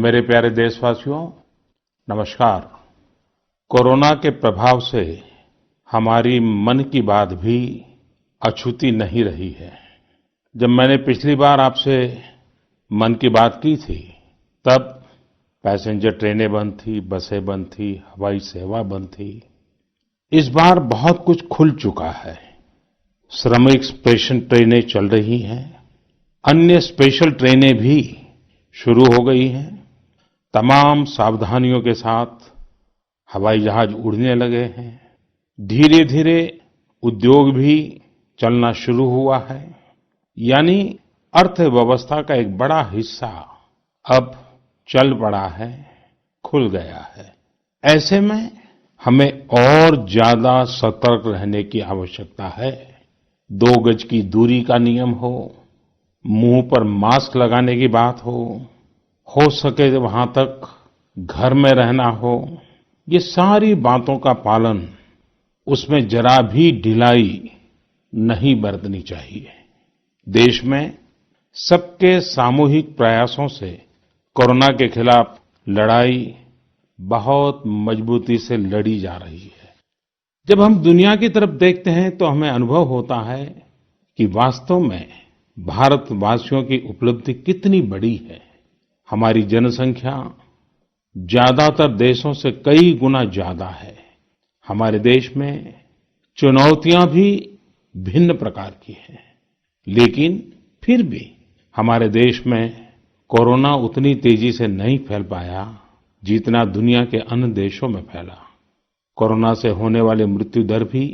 मेरे प्यारे देशवासियों, नमस्कार। कोरोना के प्रभाव से हमारी मन की बात भी अछूती नहीं रही है। जब मैंने पिछली बार आपसे मन की बात की थी, तब पैसेंजर ट्रेनें बंद थी, बसें बंद थी, हवाई सेवा बंद थी। इस बार बहुत कुछ खुल चुका है। श्रमिक स्पेशल ट्रेनें चल रही हैं, अन्य स्पेशल ट्रेनें भी शुरू हो गई हैं। तमाम सावधानियों के साथ हवाई जहाज उड़ने लगे हैं। धीरे धीरे उद्योग भी चलना शुरू हुआ है। यानी अर्थव्यवस्था का एक बड़ा हिस्सा अब चल पड़ा है, खुल गया है। ऐसे में हमें और ज्यादा सतर्क रहने की आवश्यकता है। 2 गज की दूरी का नियम हो, मुंह पर मास्क लगाने की बात हो सके वहां तक घर में रहना हो, ये सारी बातों का पालन, उसमें जरा भी ढिलाई नहीं बरतनी चाहिए। देश में सबके सामूहिक प्रयासों से कोरोना के खिलाफ लड़ाई बहुत मजबूती से लड़ी जा रही है। जब हम दुनिया की तरफ देखते हैं तो हमें अनुभव होता है कि वास्तव में भारतवासियों की उपलब्धि कितनी बड़ी है। हमारी जनसंख्या ज्यादातर देशों से कई गुना ज्यादा है। हमारे देश में चुनौतियां भी भिन्न प्रकार की हैं, लेकिन फिर भी हमारे देश में कोरोना उतनी तेजी से नहीं फैल पाया जितना दुनिया के अन्य देशों में फैला। कोरोना से होने वाली मृत्यु दर भी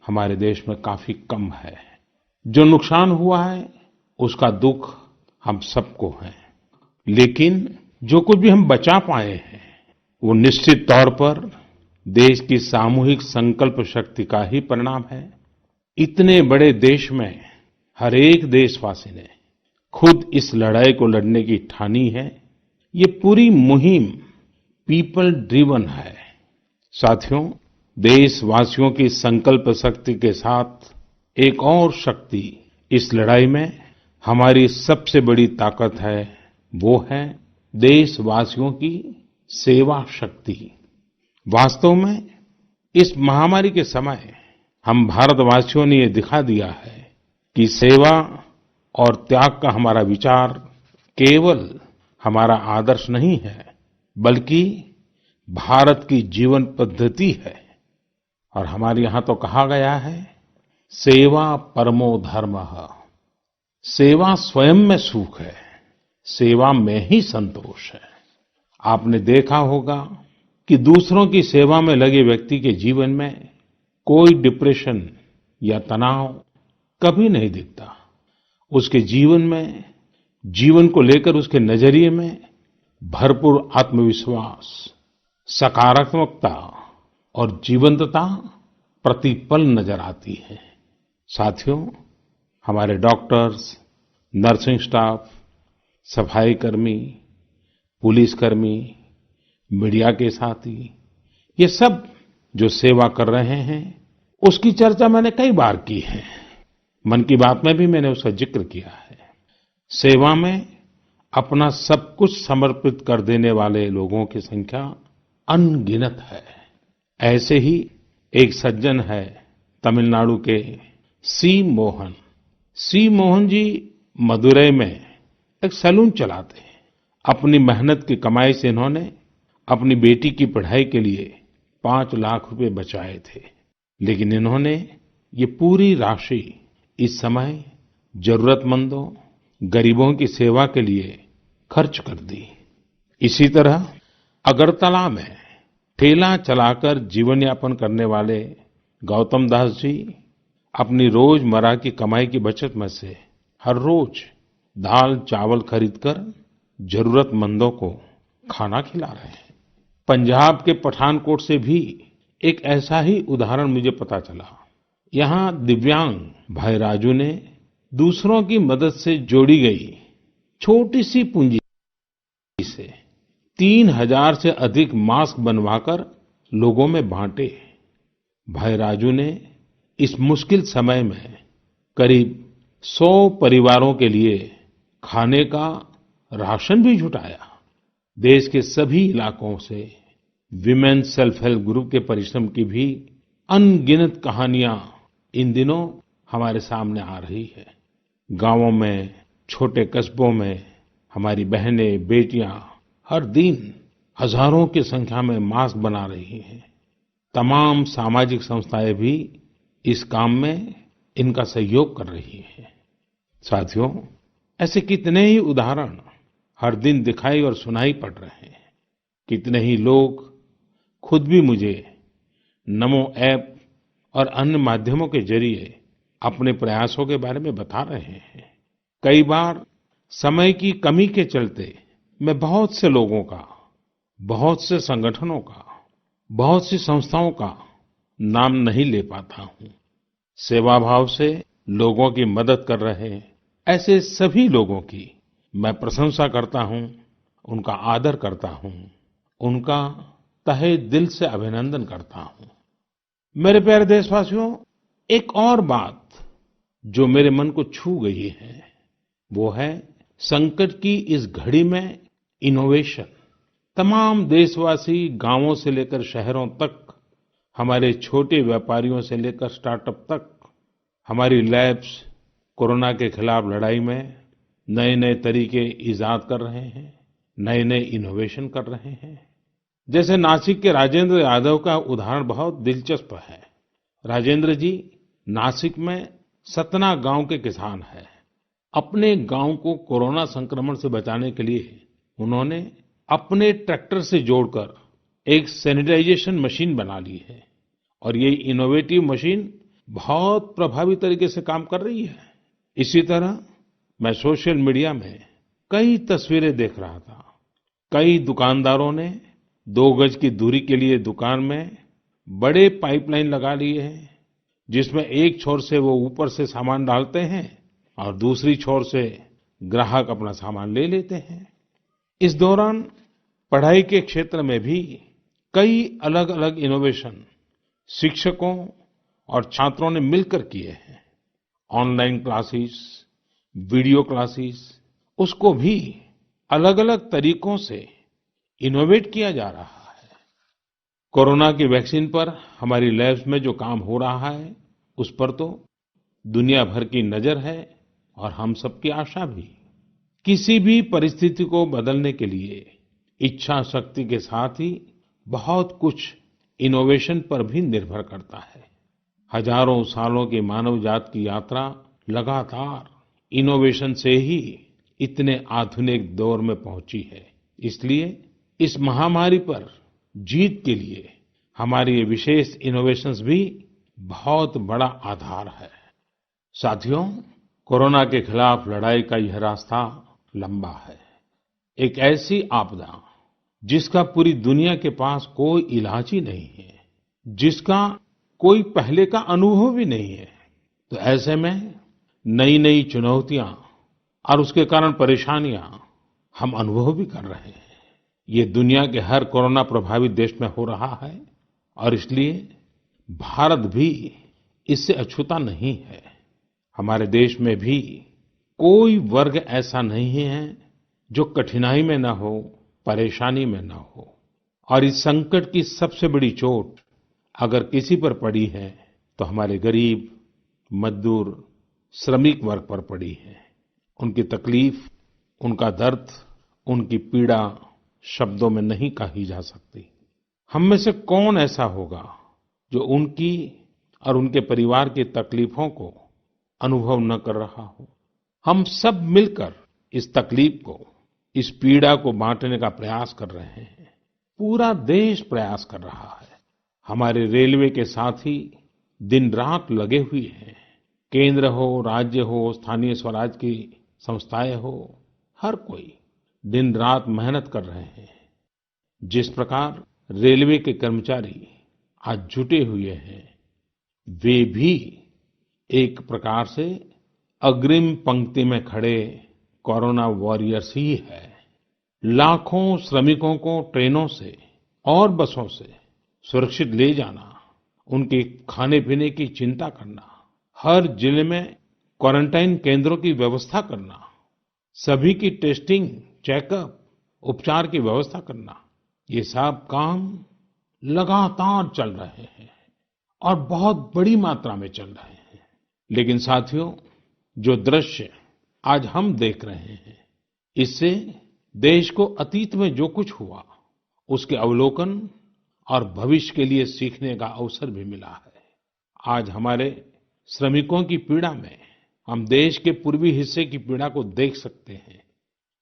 हमारे देश में काफी कम है। जो नुकसान हुआ है उसका दुख हम सबको है, लेकिन जो कुछ भी हम बचा पाए हैं वो निश्चित तौर पर देश की सामूहिक संकल्प शक्ति का ही परिणाम है। इतने बड़े देश में हर एक देशवासी ने खुद इस लड़ाई को लड़ने की ठानी है। ये पूरी मुहिम पीपल ड्रिवन है। साथियों, देशवासियों की संकल्प शक्ति के साथ एक और शक्ति इस लड़ाई में हमारी सबसे बड़ी ताकत है, वो है देशवासियों की सेवा शक्ति। वास्तव में इस महामारी के समय हम भारतवासियों ने ये दिखा दिया है कि सेवा और त्याग का हमारा विचार केवल हमारा आदर्श नहीं है, बल्कि भारत की जीवन पद्धति है। और हमारे यहाँ तो कहा गया है, सेवा परमो धर्मः। सेवा स्वयं में सुख है, सेवा में ही संतोष है। आपने देखा होगा कि दूसरों की सेवा में लगे व्यक्ति के जीवन में कोई डिप्रेशन या तनाव कभी नहीं दिखता। उसके जीवन में, जीवन को लेकर उसके नजरिए में भरपूर आत्मविश्वास, सकारात्मकता और जीवंतता प्रतिपल नजर आती है। साथियों, हमारे डॉक्टर्स, नर्सिंग स्टाफ, सफाई कर्मी, पुलिसकर्मी, मीडिया के साथी, ये सब जो सेवा कर रहे हैं, उसकी चर्चा मैंने कई बार की है। मन की बात में भी मैंने उसका जिक्र किया है। सेवा में अपना सब कुछ समर्पित कर देने वाले लोगों की संख्या अनगिनत है। ऐसे ही एक सज्जन है तमिलनाडु के सी मोहन। सी मोहन जी मदुरई में एक सैलून चलाते हैं। अपनी मेहनत की कमाई से इन्होंने अपनी बेटी की पढ़ाई के लिए 5 लाख रुपए बचाए थे, लेकिन इन्होंने ये पूरी राशि इस समय जरूरतमंदों, गरीबों की सेवा के लिए खर्च कर दी। इसी तरह अगरतला में ठेला चलाकर जीवन यापन करने वाले गौतम दास जी अपनी रोजमर्रा की कमाई की बचत में से हर रोज दाल चावल खरीदकर जरूरतमंदों को खाना खिला रहे हैं। पंजाब के पठानकोट से भी एक ऐसा ही उदाहरण मुझे पता चला। यहाँ दिव्यांग भाई राजू ने दूसरों की मदद से जोड़ी गई छोटी सी पूंजी से 3000 से अधिक मास्क बनवाकर लोगों में बांटे। भाई राजू ने इस मुश्किल समय में करीब 100 परिवारों के लिए खाने का राशन भी जुटाया। देश के सभी इलाकों से विमेन सेल्फ हेल्प ग्रुप के परिश्रम की भी अनगिनत कहानियां इन दिनों हमारे सामने आ रही है। गांवों में, छोटे कस्बों में हमारी बहनें, बेटियां हर दिन हजारों की संख्या में मास्क बना रही हैं। तमाम सामाजिक संस्थाएं भी इस काम में इनका सहयोग कर रही हैं। साथियों, ऐसे कितने ही उदाहरण हर दिन दिखाई और सुनाई पड़ रहे हैं। कितने ही लोग खुद भी मुझे नमो ऐप और अन्य माध्यमों के जरिए अपने प्रयासों के बारे में बता रहे हैं। कई बार समय की कमी के चलते मैं बहुत से लोगों का, बहुत से संगठनों का, बहुत सी संस्थाओं का नाम नहीं ले पाता हूँ। सेवाभाव से लोगों की मदद कर रहे ऐसे सभी लोगों की मैं प्रशंसा करता हूँ, उनका आदर करता हूँ, उनका तहे दिल से अभिनंदन करता हूँ। मेरे प्यारे देशवासियों, एक और बात जो मेरे मन को छू गई है, वो है संकट की इस घड़ी में इनोवेशन। तमाम देशवासी गांवों से लेकर शहरों तक, हमारे छोटे व्यापारियों से लेकर स्टार्टअप तक, हमारी लैब्स कोरोना के खिलाफ लड़ाई में नए-नए तरीके इजाद कर रहे हैं, नए-नए इनोवेशन कर रहे हैं। जैसे नासिक के राजेंद्र यादव का उदाहरण बहुत दिलचस्प है। राजेंद्र जी नासिक में सतना गांव के किसान हैं। अपने गांव को कोरोना संक्रमण से बचाने के लिए उन्होंने अपने ट्रैक्टर से जोड़कर एक सैनिटाइजेशन मशीन बना ली है और ये इनोवेटिव मशीन बहुत प्रभावी तरीके से काम कर रही है। इसी तरह मैं सोशल मीडिया में कई तस्वीरें देख रहा था। कई दुकानदारों ने 2 गज की दूरी के लिए दुकान में बड़े पाइपलाइन लगा लिए हैं, जिसमें एक छोर से वो ऊपर से सामान डालते हैं और दूसरी छोर से ग्राहक अपना सामान ले लेते हैं। इस दौरान पढ़ाई के क्षेत्र में भी कई अलग-अलग इनोवेशन शिक्षकों और छात्रों ने मिलकर किए हैं। ऑनलाइन क्लासेस, वीडियो क्लासेस, उसको भी अलग-अलग तरीकों से इनोवेट किया जा रहा है। कोरोना की वैक्सीन पर हमारी लैब्स में जो काम हो रहा है, उस पर तो दुनिया भर की नजर है और हम सबकी आशा भी। किसी भी परिस्थिति को बदलने के लिए इच्छा शक्ति के साथ ही बहुत कुछ इनोवेशन पर भी निर्भर करता है। हजारों सालों की मानव जाति की यात्रा लगातार इनोवेशन से ही इतने आधुनिक दौर में पहुंची है। इसलिए इस महामारी पर जीत के लिए हमारे ये विशेष इनोवेशंस भी बहुत बड़ा आधार है। साथियों, कोरोना के खिलाफ लड़ाई का यह रास्ता लंबा है। एक ऐसी आपदा जिसका पूरी दुनिया के पास कोई इलाज ही नहीं है, जिसका कोई पहले का अनुभव भी नहीं है, तो ऐसे में नई-नई चुनौतियां और उसके कारण परेशानियां हम अनुभव भी कर रहे हैं। ये दुनिया के हर कोरोना प्रभावित देश में हो रहा है और इसलिए भारत भी इससे अछूता नहीं है। हमारे देश में भी कोई वर्ग ऐसा नहीं है जो कठिनाई में न हो, परेशानी में न हो। और इस संकट की सबसे बड़ी चोट अगर किसी पर पड़ी है तो हमारे गरीब, मजदूर, श्रमिक वर्ग पर पड़ी है। उनकी तकलीफ, उनका दर्द, उनकी पीड़ा शब्दों में नहीं कही जा सकती। हम में से कौन ऐसा होगा जो उनकी और उनके परिवार की तकलीफों को अनुभव न कर रहा हो। हम सब मिलकर इस तकलीफ को, इस पीड़ा को बांटने का प्रयास कर रहे हैं। पूरा देश प्रयास कर रहा है। हमारे रेलवे के साथी दिन रात लगे हुए हैं। केंद्र हो, राज्य हो, स्थानीय स्वराज की संस्थाएं हो, हर कोई दिन रात मेहनत कर रहे हैं। जिस प्रकार रेलवे के कर्मचारी आज जुटे हुए हैं, वे भी एक प्रकार से अग्रिम पंक्ति में खड़े कोरोना वॉरियर्स ही है। लाखों श्रमिकों को ट्रेनों से और बसों से सुरक्षित ले जाना, उनके खाने पीने की चिंता करना, हर जिले में क्वारंटाइन केंद्रों की व्यवस्था करना, सभी की टेस्टिंग, चेकअप उपचार की व्यवस्था करना, ये सब काम लगातार चल रहे हैं और बहुत बड़ी मात्रा में चल रहे हैं। लेकिन साथियों, जो दृश्य आज हम देख रहे हैं, इससे देश को अतीत में जो कुछ हुआ, उसके अवलोकन और भविष्य के लिए सीखने का अवसर भी मिला है। आज हमारे श्रमिकों की पीड़ा में हम देश के पूर्वी हिस्से की पीड़ा को देख सकते हैं।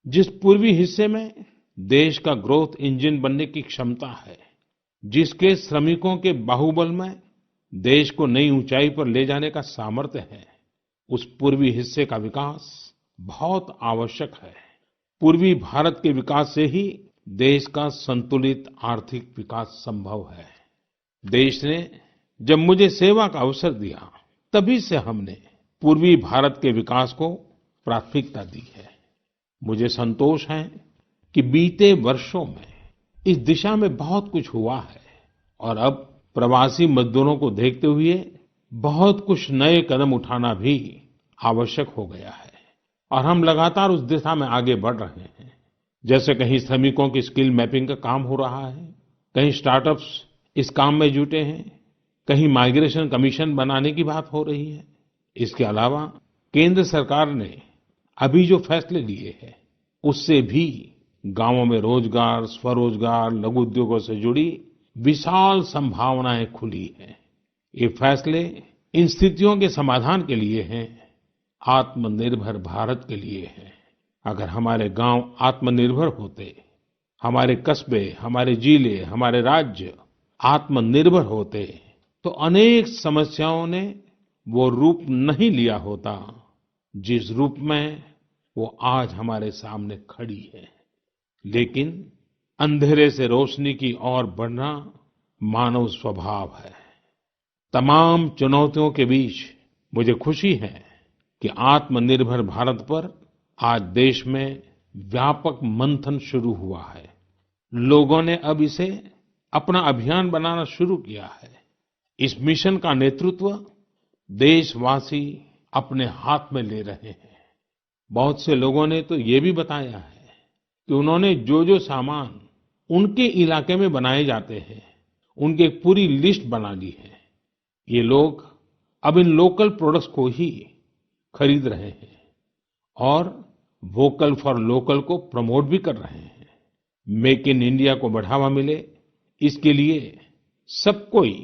जिस पूर्वी हिस्से में देश का ग्रोथ इंजन बनने की क्षमता है, जिसके श्रमिकों के बाहुबल में देश को नई ऊंचाई पर ले जाने का सामर्थ्य है, उस पूर्वी हिस्से का विकास बहुत आवश्यक है। पूर्वी भारत के विकास से ही देश का संतुलित आर्थिक विकास संभव है। देश ने जब मुझे सेवा का अवसर दिया, तभी से हमने पूर्वी भारत के विकास को प्राथमिकता दी है। मुझे संतोष है कि बीते वर्षों में इस दिशा में बहुत कुछ हुआ है और अब प्रवासी मजदूरों को देखते हुए बहुत कुछ नए कदम उठाना भी आवश्यक हो गया है और हम लगातार उस दिशा में आगे बढ़ रहे हैं। जैसे कहीं श्रमिकों की स्किल मैपिंग का काम हो रहा है, कहीं स्टार्टअप्स इस काम में जुटे हैं, कहीं माइग्रेशन कमीशन बनाने की बात हो रही है। इसके अलावा केंद्र सरकार ने अभी जो फैसले लिए हैं, उससे भी गांवों में रोजगार, स्वरोजगार, लघु उद्योगों से जुड़ी विशाल संभावनाएं खुली हैं। ये फैसले इन स्थितियों के समाधान के लिए हैं, आत्मनिर्भर भारत के लिए हैं। अगर हमारे गांव आत्मनिर्भर होते, हमारे कस्बे, हमारे जिले, हमारे राज्य आत्मनिर्भर होते, तो अनेक समस्याओं ने वो रूप नहीं लिया होता जिस रूप में वो आज हमारे सामने खड़ी है। लेकिन अंधेरे से रोशनी की ओर बढ़ना मानव स्वभाव है। तमाम चुनौतियों के बीच मुझे खुशी है कि आत्मनिर्भर भारत पर आज देश में व्यापक मंथन शुरू हुआ है। लोगों ने अब इसे अपना अभियान बनाना शुरू किया है। इस मिशन का नेतृत्व देशवासी अपने हाथ में ले रहे हैं। बहुत से लोगों ने तो ये भी बताया है कि उन्होंने जो जो सामान उनके इलाके में बनाए जाते हैं, उनकी एक पूरी लिस्ट बना ली है। ये लोग अब इन लोकल प्रोडक्ट्स को ही खरीद रहे हैं और वोकल फॉर लोकल को प्रमोट भी कर रहे हैं। मेक इन इंडिया को बढ़ावा मिले, इसके लिए सब कोई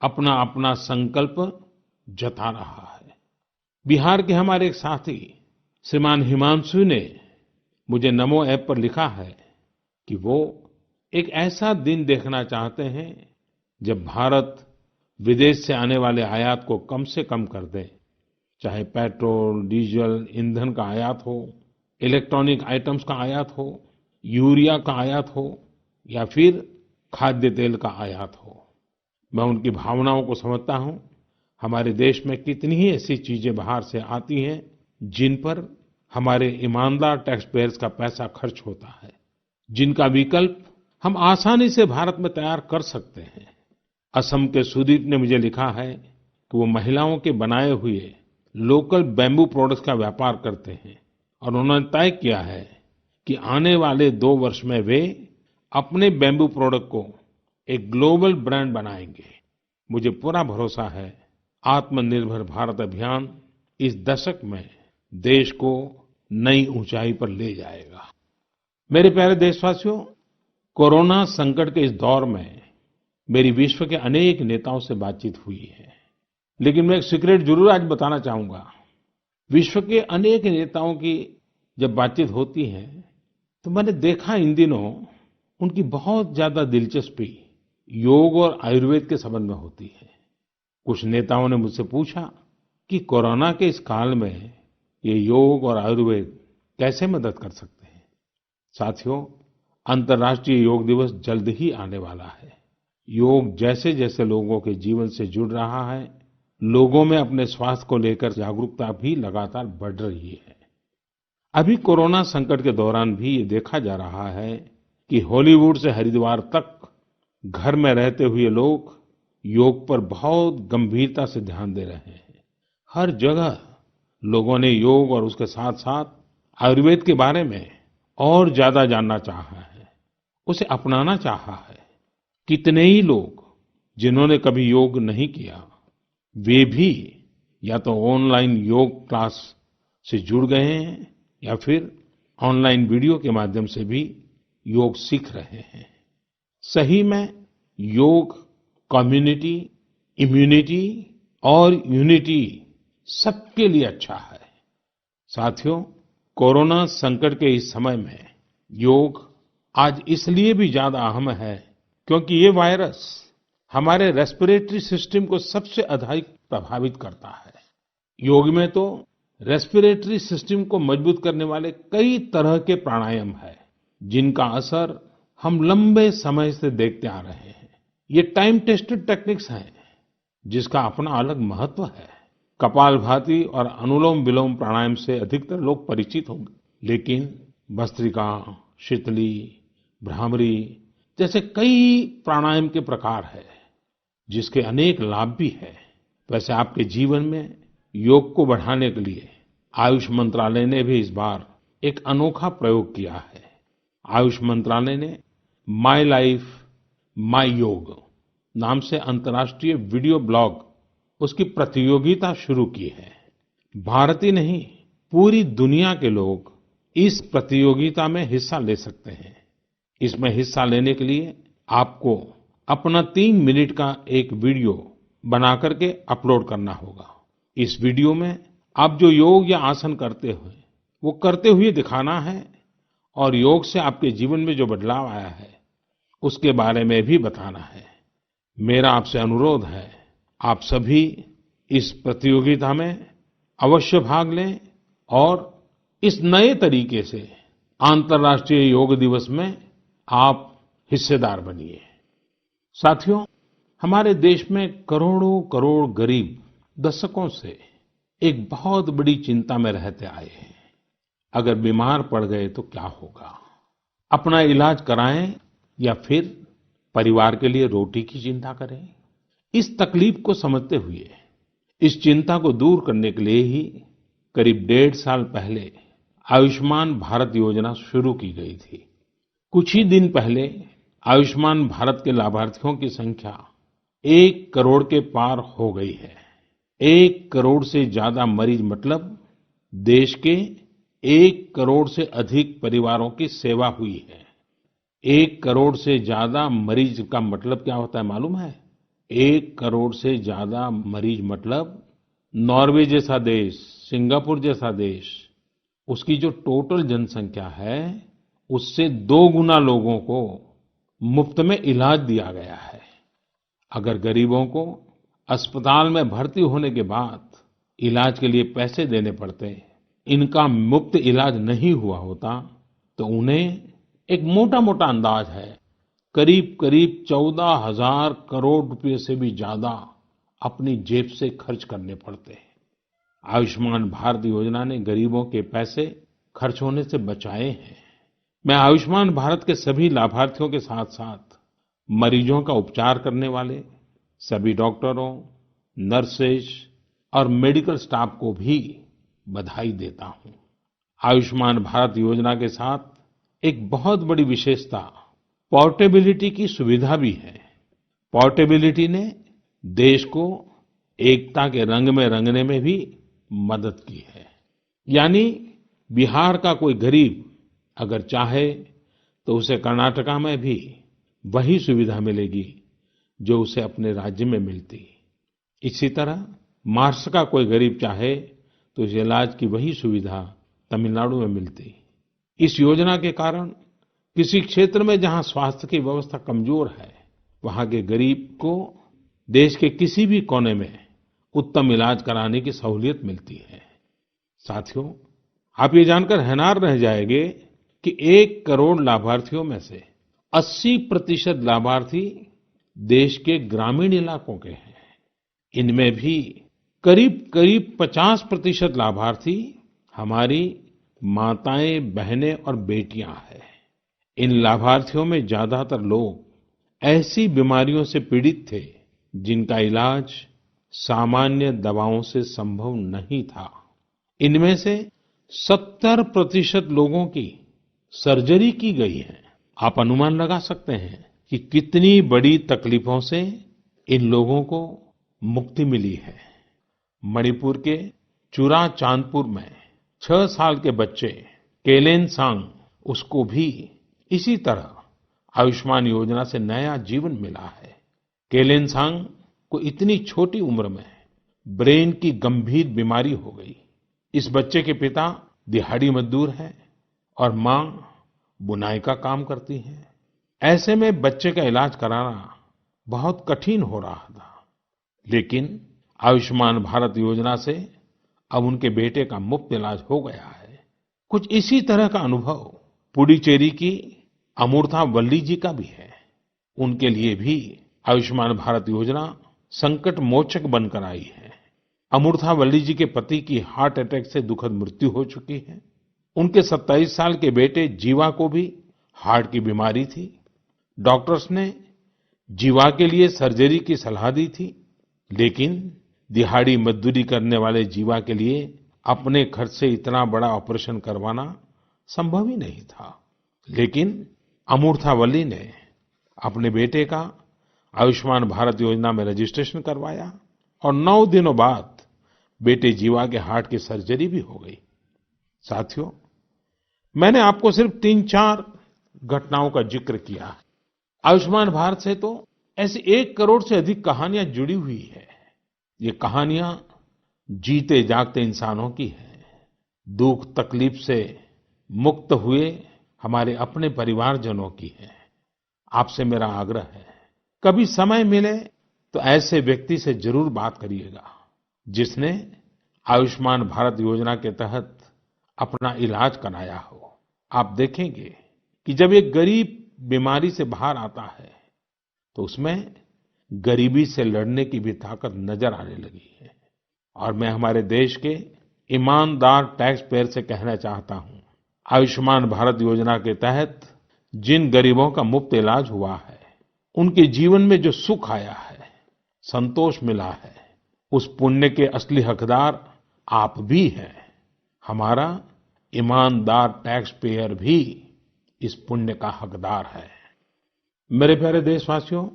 अपना अपना संकल्प जता रहा है। बिहार के हमारे एक साथी श्रीमान हिमांशु ने मुझे नमो ऐप पर लिखा है कि वो एक ऐसा दिन देखना चाहते हैं जब भारत विदेश से आने वाले आयात को कम से कम कर दे। चाहे पेट्रोल, डीजल, ईंधन का आयात हो, इलेक्ट्रॉनिक आइटम्स का आयात हो, यूरिया का आयात हो या फिर खाद्य तेल का आयात हो। मैं उनकी भावनाओं को समझता हूँ। हमारे देश में कितनी ही ऐसी चीजें बाहर से आती हैं जिन पर हमारे ईमानदार टैक्स पेयर्स का पैसा खर्च होता है, जिनका विकल्प हम आसानी से भारत में तैयार कर सकते हैं। असम के सुदीप ने मुझे लिखा है कि वो महिलाओं के बनाए हुए लोकल बैम्बू प्रोडक्ट्स का व्यापार करते हैं और उन्होंने तय किया है कि आने वाले 2 वर्ष में वे अपने बैम्बू प्रोडक्ट को एक ग्लोबल ब्रांड बनाएंगे। मुझे पूरा भरोसा है आत्मनिर्भर भारत अभियान इस दशक में देश को नई ऊंचाई पर ले जाएगा। मेरे प्यारे देशवासियों, कोरोना संकट के इस दौर में मेरी विश्व के अनेक नेताओं से बातचीत हुई है, लेकिन मैं एक सीक्रेट जरूर आज बताना चाहूंगा। विश्व के अनेक नेताओं की जब बातचीत होती है तो मैंने देखा इन दिनों उनकी बहुत ज्यादा दिलचस्पी योग और आयुर्वेद के संबंध में होती है। कुछ नेताओं ने मुझसे पूछा कि कोरोना के इस काल में ये योग और आयुर्वेद कैसे मदद कर सकते हैं। साथियों, अंतर्राष्ट्रीय योग दिवस जल्द ही आने वाला है। योग जैसे जैसे लोगों के जीवन से जुड़ रहा है, लोगों में अपने स्वास्थ्य को लेकर जागरूकता भी लगातार बढ़ रही है। अभी कोरोना संकट के दौरान भी ये देखा जा रहा है कि हॉलीवुड से हरिद्वार तक घर में रहते हुए लोग योग पर बहुत गंभीरता से ध्यान दे रहे हैं। हर जगह लोगों ने योग और उसके साथ साथ आयुर्वेद के बारे में और ज्यादा जानना चाहा है, उसे अपनाना चाहा है। कितने ही लोग जिन्होंने कभी योग नहीं किया, वे भी या तो ऑनलाइन योग क्लास से जुड़ गए हैं या फिर ऑनलाइन वीडियो के माध्यम से भी योग सीख रहे हैं। सही में योग कम्युनिटी, इम्यूनिटी और यूनिटी सबके लिए अच्छा है। साथियों, कोरोना संकट के इस समय में योग आज इसलिए भी ज्यादा अहम है क्योंकि ये वायरस हमारे रेस्पिरेटरी सिस्टम को सबसे अधिक प्रभावित करता है। योग में तो रेस्पिरेटरी सिस्टम को मजबूत करने वाले कई तरह के प्राणायाम है, जिनका असर हम लंबे समय से देखते आ रहे हैं। ये टाइम टेस्टेड टेक्निक्स हैं, जिसका अपना अलग महत्व है। कपालभाति और अनुलोम विलोम प्राणायाम से अधिकतर लोग परिचित होंगे, लेकिन भस्त्रिका, शीतली, भ्रामरी जैसे कई प्राणायाम के प्रकार है, जिसके अनेक लाभ भी है। वैसे आपके जीवन में योग को बढ़ाने के लिए आयुष मंत्रालय ने भी इस बार एक अनोखा प्रयोग किया है। आयुष मंत्रालय ने माय लाइफ माय योग नाम से अंतर्राष्ट्रीय वीडियो ब्लॉग उसकी प्रतियोगिता शुरू की है। भारत ही नहीं, पूरी दुनिया के लोग इस प्रतियोगिता में हिस्सा ले सकते हैं। इसमें हिस्सा लेने के लिए आपको अपना 3 मिनट का एक वीडियो बना करके अपलोड करना होगा। इस वीडियो में आप जो योग या आसन करते हुए वो करते हुए दिखाना है और योग से आपके जीवन में जो बदलाव आया है उसके बारे में भी बताना है। मेरा आपसे अनुरोध है, आप सभी इस प्रतियोगिता में अवश्य भाग लें और इस नए तरीके से अंतर्राष्ट्रीय योग दिवस में आप हिस्सेदार बनिए। साथियों, हमारे देश में करोड़ों करोड़ गरीब दशकों से एक बहुत बड़ी चिंता में रहते आए हैं। अगर बीमार पड़ गए तो क्या होगा? अपना इलाज कराएं या फिर परिवार के लिए रोटी की चिंता करें? इस तकलीफ को समझते हुए इस चिंता को दूर करने के लिए ही करीब 1.5 साल पहले आयुष्मान भारत योजना शुरू की गई थी। कुछ ही दिन पहले आयुष्मान भारत के लाभार्थियों की संख्या 1 करोड़ के पार हो गई है। 1 करोड़ से ज्यादा मरीज मतलब देश के 1 करोड़ से अधिक परिवारों की सेवा हुई है। 1 करोड़ से ज्यादा मरीज का मतलब क्या होता है मालूम है? 1 करोड़ से ज्यादा मरीज मतलब नॉर्वे जैसा देश, सिंगापुर जैसा देश, उसकी जो टोटल जनसंख्या है उससे 2 गुना लोगों को मुफ्त में इलाज दिया गया है। अगर गरीबों को अस्पताल में भर्ती होने के बाद इलाज के लिए पैसे देने पड़ते, इनका मुफ्त इलाज नहीं हुआ होता, तो उन्हें एक मोटा-मोटा अंदाज है करीब-करीब 14,000 करोड़ रुपए से भी ज्यादा अपनी जेब से खर्च करने पड़ते हैं। आयुष्मान भारत योजना ने गरीबों के पैसे खर्च होने से बचाए हैं। मैं आयुष्मान भारत के सभी लाभार्थियों के साथ-साथ मरीजों का उपचार करने वाले सभी डॉक्टरों, नर्सेज और मेडिकल स्टाफ को भी बधाई देता हूं। आयुष्मान भारत योजना के साथ एक बहुत बड़ी विशेषता पोर्टेबिलिटी की सुविधा भी है। पोर्टेबिलिटी ने देश को एकता के रंग में रंगने में भी मदद की है। यानी बिहार का कोई गरीब अगर चाहे तो उसे कर्नाटका में भी वही सुविधा मिलेगी जो उसे अपने राज्य में मिलती। इसी तरह महाराष्ट्र का कोई गरीब चाहे तो इस इलाज की वही सुविधा तमिलनाडु में मिलती। इस योजना के कारण किसी क्षेत्र में जहां स्वास्थ्य की व्यवस्था कमजोर है, वहां के गरीब को देश के किसी भी कोने में उत्तम इलाज कराने की सहूलियत मिलती है। साथियों, आप ये जानकर हैरान रह जाएंगे कि 1 करोड़ लाभार्थियों में से 80% लाभार्थी देश के ग्रामीण इलाकों के हैं। इनमें भी करीब-करीब 50% लाभार्थी हमारी माताएं, बहनें और बेटियां हैं। इन लाभार्थियों में ज्यादातर लोग ऐसी बीमारियों से पीड़ित थे जिनका इलाज सामान्य दवाओं से संभव नहीं था। इनमें से 70% लोगों की सर्जरी की गई है। आप अनुमान लगा सकते हैं कि कितनी बड़ी तकलीफों से इन लोगों को मुक्ति मिली है। मणिपुर के चुराचांदपुर में 6 साल के बच्चे केलेनसांग, उसको भी इसी तरह आयुष्मान योजना से नया जीवन मिला है। केलेनसांग को इतनी छोटी उम्र में ब्रेन की गंभीर बीमारी हो गई। इस बच्चे के पिता दिहाड़ी मजदूर हैं और मां बुनाई का काम करती हैं। ऐसे में बच्चे का इलाज कराना बहुत कठिन हो रहा था, लेकिन आयुष्मान भारत योजना से अब उनके बेटे का मुफ्त इलाज हो गया है। कुछ इसी तरह का अनुभव पुडुचेरी की अमूर्था वल्ली जी का भी है। उनके लिए भी आयुष्मान भारत योजना संकट मोचक बनकर आई है। अमूर्था वल्ली जी के पति की हार्ट अटैक से दुखद मृत्यु हो चुकी है। उनके 27 साल के बेटे जीवा को भी हार्ट की बीमारी थी। डॉक्टर्स ने जीवा के लिए सर्जरी की सलाह दी थी, लेकिन दिहाड़ी मजदूरी करने वाले जीवा के लिए अपने खर्च से इतना बड़ा ऑपरेशन करवाना संभव ही नहीं था। लेकिन अमूर्था वल्ली ने अपने बेटे का आयुष्मान भारत योजना में रजिस्ट्रेशन करवाया और 9 दिनों बाद बेटे जीवा के हार्ट की सर्जरी भी हो गई। साथियों, मैंने आपको सिर्फ 3-4 घटनाओं का जिक्र किया है। आयुष्मान भारत से तो ऐसी 1 करोड़ से अधिक कहानियां जुड़ी हुई है। ये कहानियां जीते जागते इंसानों की हैं। दुख तकलीफ से मुक्त हुए हमारे अपने परिवारजनों की है। आपसे मेरा आग्रह है, कभी समय मिले तो ऐसे व्यक्ति से जरूर बात करिएगा जिसने आयुष्मान भारत योजना के तहत अपना इलाज कराया हो। आप देखेंगे कि जब एक गरीब बीमारी से बाहर आता है तो उसमें गरीबी से लड़ने की भी ताकत नजर आने लगी है। और मैं हमारे देश के ईमानदार टैक्स पेयर से कहना चाहता हूं, आयुष्मान भारत योजना के तहत जिन गरीबों का मुफ्त इलाज हुआ है, उनके जीवन में जो सुख आया है, संतोष मिला है, उस पुण्य के असली हकदार आप भी हैं। हमारा ईमानदार टैक्स पेयर भी इस पुण्य का हकदार है। मेरे प्यारे देशवासियों,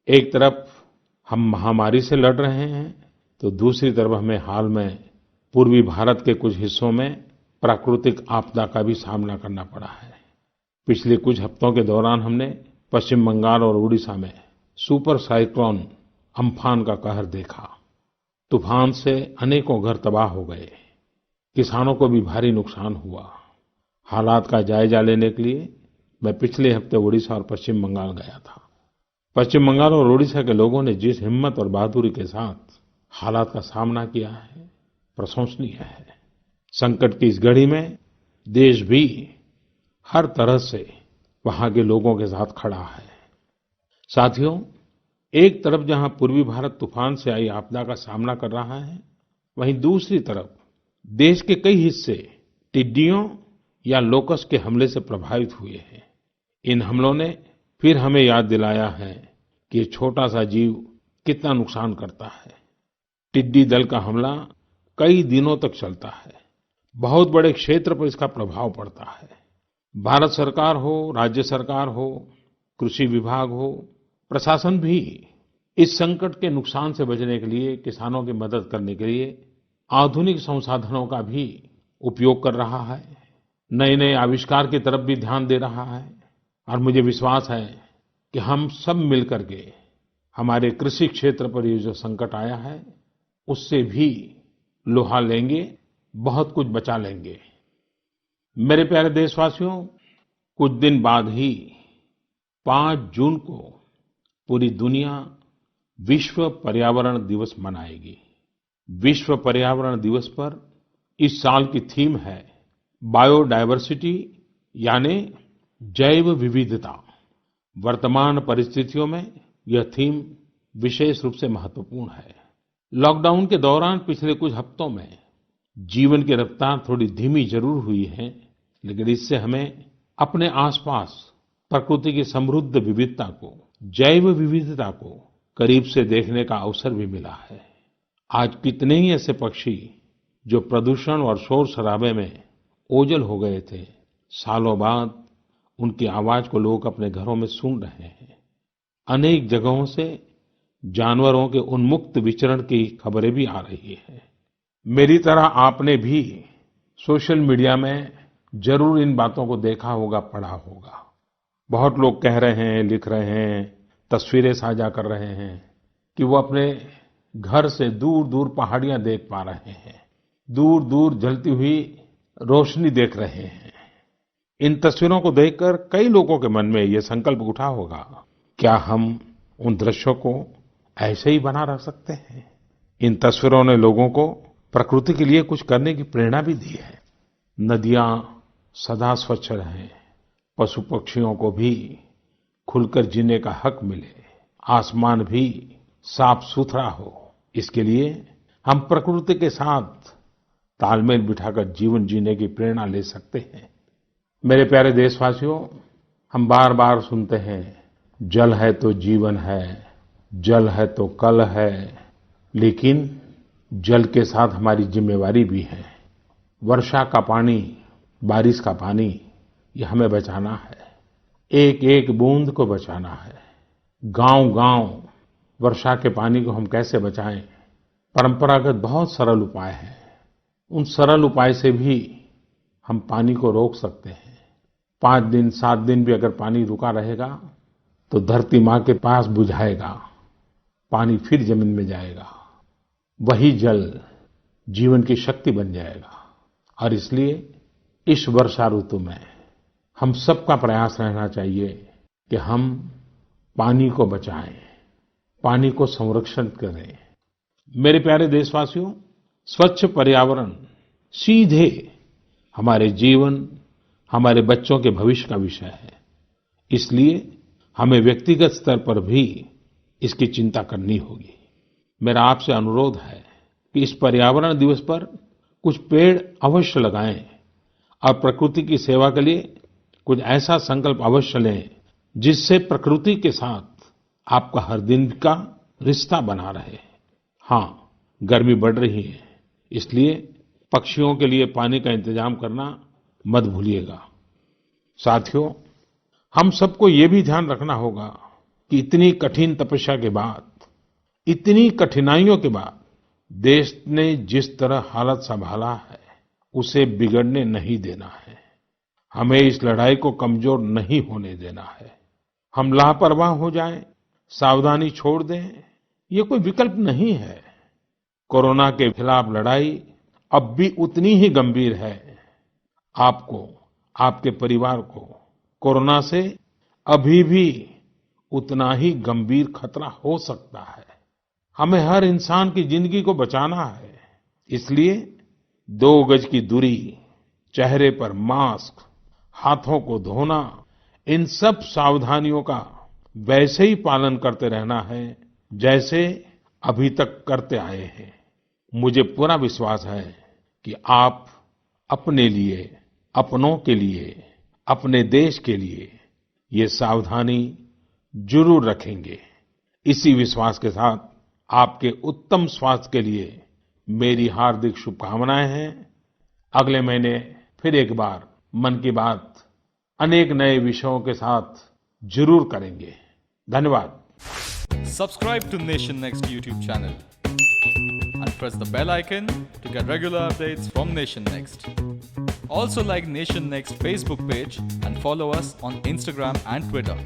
एक तरफ हम महामारी से लड़ रहे हैं तो दूसरी तरफ हमें हाल में पूर्वी भारत के कुछ हिस्सों में प्राकृतिक आपदा का भी सामना करना पड़ा है। पिछले कुछ हफ्तों के दौरान हमने पश्चिम बंगाल और उड़ीसा में सुपर साइक्लोन अम्फान का कहर देखा। तूफान से अनेकों घर तबाह हो गए, किसानों को भी भारी नुकसान हुआ। हालात का जायजा लेने के लिए मैं पिछले हफ्ते उड़ीसा और पश्चिम बंगाल गया था। पश्चिम बंगाल और उड़ीसा के लोगों ने जिस हिम्मत और बहादुरी के साथ हालात का सामना किया है, प्रशंसनीय है। संकट की इस घड़ी में देश भी हर तरह से वहां के लोगों के साथ खड़ा है। साथियों, एक तरफ जहां पूर्वी भारत तूफान से आई आपदा का सामना कर रहा है, वहीं दूसरी तरफ देश के कई हिस्से टिड्डियों या लोकस्ट के हमले से प्रभावित हुए हैं। इन हमलों ने फिर हमें याद दिलाया है कि ये छोटा सा जीव कितना नुकसान करता है। टिड्डी दल का हमला कई दिनों तक चलता है। बहुत बड़े क्षेत्र पर इसका प्रभाव पड़ता है। भारत सरकार हो, राज्य सरकार हो, कृषि विभाग हो, प्रशासन भी इस संकट के नुकसान से बचने के लिए, किसानों की मदद करने के लिए आधुनिक संसाधनों का भी उपयोग कर रहा है। नए-नए आविष्कार की तरफ भी ध्यान दे रहा है। और मुझे विश्वास है कि हम सब मिलकर के हमारे कृषि क्षेत्र पर ये जो संकट आया है, उससे भी लोहा लेंगे, बहुत कुछ बचा लेंगे। मेरे प्यारे देशवासियों, कुछ दिन बाद ही 5 जून को पूरी दुनिया विश्व पर्यावरण दिवस मनाएगी। विश्व पर्यावरण दिवस पर इस साल की थीम है बायोडायवर्सिटी, यानी जैव विविधता। वर्तमान परिस्थितियों में यह थीम विशेष रूप से महत्वपूर्ण है। लॉकडाउन के दौरान पिछले कुछ हफ्तों में जीवन की रफ्तार थोड़ी धीमी जरूर हुई है, लेकिन इससे हमें अपने आसपास प्रकृति की समृद्ध विविधता को, जैव विविधता को करीब से देखने का अवसर भी मिला है। आज कितने ही ऐसे पक्षी जो प्रदूषण और शोर शराबे में ओझल हो गए थे, सालों बाद उनकी आवाज को लोग अपने घरों में सुन रहे हैं। अनेक जगहों से जानवरों के उन्मुक्त विचरण की खबरें भी आ रही हैं। मेरी तरह आपने भी सोशल मीडिया में जरूर इन बातों को देखा होगा, पढ़ा होगा। बहुत लोग कह रहे हैं, लिख रहे हैं, तस्वीरें साझा कर रहे हैं कि वो अपने घर से दूर-दूर पहाड़ियां देख पा रहे हैं, दूर-दूर जलती हुई रोशनी देख रहे हैं। इन तस्वीरों को देखकर कई लोगों के मन में ये संकल्प उठा होगा, क्या हम उन दृश्यों को ऐसे ही बना रख सकते हैं? इन तस्वीरों ने लोगों को प्रकृति के लिए कुछ करने की प्रेरणा भी दी है। नदियां सदा स्वच्छ रहें, पशु पक्षियों को भी खुलकर जीने का हक मिले, आसमान भी साफ सुथरा हो, इसके लिए हम प्रकृति के साथ तालमेल बिठाकर जीवन जीने की प्रेरणा ले सकते हैं। मेरे प्यारे देशवासियों, हम बार बार सुनते हैं, जल है तो जीवन है, जल है तो कल है, लेकिन जल के साथ हमारी जिम्मेवारी भी है। वर्षा का पानी, बारिश का पानी, ये हमें बचाना है। एक एक बूंद को बचाना है। गांव-गांव वर्षा के पानी को हम कैसे बचाएं? परंपरागत बहुत सरल उपाय हैं। उन सरल उपाय से भी हम पानी को रोक सकते हैं। 5 दिन, 7 दिन भी अगर पानी रुका रहेगा तो धरती माँ के पास बुझाएगा, पानी फिर जमीन में जाएगा। वही जल जीवन की शक्ति बन जाएगा। और इसलिए इस वर्षा ऋतु में हम सबका प्रयास रहना चाहिए कि हम पानी को बचाएं, पानी को संरक्षण करें। मेरे प्यारे देशवासियों, स्वच्छ पर्यावरण सीधे हमारे जीवन, हमारे बच्चों के भविष्य का विषय है। इसलिए हमें व्यक्तिगत स्तर पर भी इसकी चिंता करनी होगी। मेरा आपसे अनुरोध है कि इस पर्यावरण दिवस पर कुछ पेड़ अवश्य लगाएं और प्रकृति की सेवा के लिए कुछ ऐसा संकल्प अवश्य लें जिससे प्रकृति के साथ आपका हर दिन का रिश्ता बना रहे। हाँ, गर्मी बढ़ रही है, इसलिए पक्षियों के लिए पानी का इंतजाम करना मत भूलिएगा। साथियों, हम सबको ये भी ध्यान रखना होगा कि इतनी कठिन तपस्या के बाद, इतनी कठिनाइयों के बाद देश ने जिस तरह हालत संभाला है, उसे बिगड़ने नहीं देना है। हमें इस लड़ाई को कमजोर नहीं होने देना है। हम लापरवाह हो जाएं, सावधानी छोड़ दें, ये कोई विकल्प नहीं है। कोरोना के खिलाफ लड़ाई अब भी उतनी ही गंभीर है। आपको, आपके परिवार को कोरोना से अभी भी उतना ही गंभीर खतरा हो सकता है। हमें हर इंसान की जिंदगी को बचाना है। इसलिए 2 गज की दूरी, चेहरे पर मास्क, हाथों को धोना, इन सब सावधानियों का वैसे ही पालन करते रहना है जैसे अभी तक करते आए हैं। मुझे पूरा विश्वास है कि आप अपने लिए, अपनों के लिए, अपने देश के लिए ये सावधानी जरूर रखेंगे। इसी विश्वास के साथ आपके उत्तम स्वास्थ्य के लिए मेरी हार्दिक शुभकामनाएं हैं। अगले महीने फिर एक बार मन की बात अनेक नए विषयों के साथ जरूर करेंगे। धन्यवाद। Subscribe to Nation Next YouTube channel and press the bell icon to get regular updates from Nation Next. Also like Nation Next Facebook page and follow us on Instagram and Twitter.